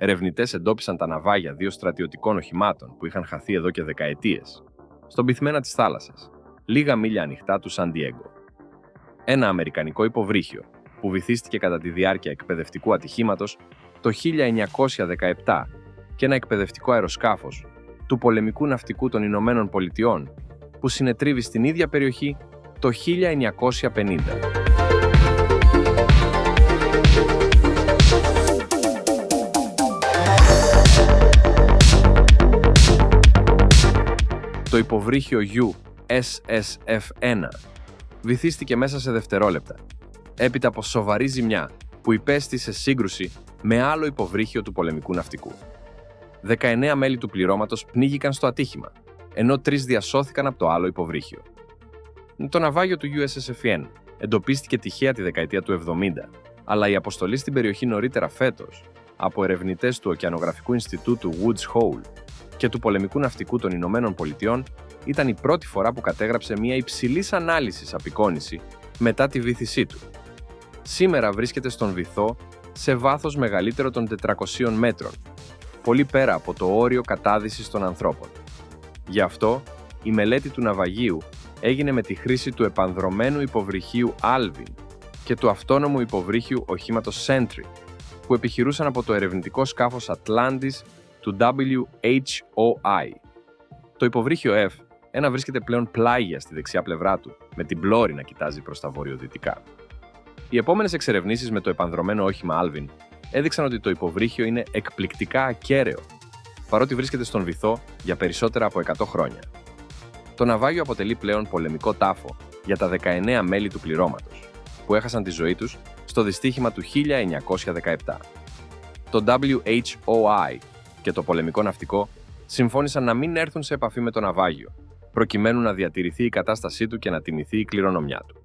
ερευνητές εντόπισαν τα ναυάγια 2 στρατιωτικών οχημάτων που είχαν χαθεί εδώ και δεκαετίες, στον πυθμένα της θάλασσας, λίγα μίλια ανοιχτά του Σαν Ντιέγκο. Ένα αμερικανικό υποβρύχιο που βυθίστηκε κατά τη διάρκεια εκπαιδευτικού ατυχήματος το 1917 και ένα εκπαιδευτικό αεροσκάφος του πολεμικού ναυτικού των Ηνωμένων Πολιτειών που συνετρίβει στην ίδια περιοχή το 1950. Το υποβρύχιο USSF-1 βυθίστηκε μέσα σε δευτερόλεπτα, έπειτα από σοβαρή ζημιά που υπέστη σε σύγκρουση με άλλο υποβρύχιο του πολεμικού ναυτικού. 19 μέλη του πληρώματος πνίγηκαν στο ατύχημα, ενώ 3 διασώθηκαν από το άλλο υποβρύχιο. Το ναυάγιο του USSF-1 εντοπίστηκε τυχαία τη δεκαετία του 70, αλλά η αποστολή στην περιοχή νωρίτερα φέτος από ερευνητές του Οκεανογραφικού Ινστιτούτου Woods Hole και του Πολεμικού Ναυτικού των Ηνωμένων Πολιτειών ήταν η πρώτη φορά που κατέγραψε μια υψηλής ανάλυσης απεικόνηση μετά τη βύθισή του. Σήμερα βρίσκεται στον βυθό σε βάθος μεγαλύτερο των 400 μέτρων, πολύ πέρα από το όριο κατάδυσης των ανθρώπων. Γι' αυτό, η μελέτη του ναυαγίου έγινε με τη χρήση του επανδρωμένου υποβρυχίου Alvin και του αυτόνομου υποβρύχιου οχήματος Sentry, που επιχειρούσαν από το ερευνητικό σκάφος Atlantis του WHOI. Το υποβρύχιο F1 βρίσκεται πλέον πλάγια στη δεξιά πλευρά του, με την πλώρη να κοιτάζει προς τα βορειοδυτικά. Οι επόμενες εξερευνήσεις με το επανδρωμένο όχημα Alvin έδειξαν ότι το υποβρύχιο είναι εκπληκτικά ακέραιο, παρότι βρίσκεται στον βυθό για περισσότερα από 100 χρόνια. Το ναυάγιο αποτελεί πλέον πολεμικό τάφο για τα 19 μέλη του πληρώματος, που έχασαν τη ζωή τους στο δυστύχημα του 1917. Το WHOI και το πολεμικό ναυτικό συμφώνησαν να μην έρθουν σε επαφή με το ναυάγιο, προκειμένου να διατηρηθεί η κατάστασή του και να τιμηθεί η κληρονομιά του.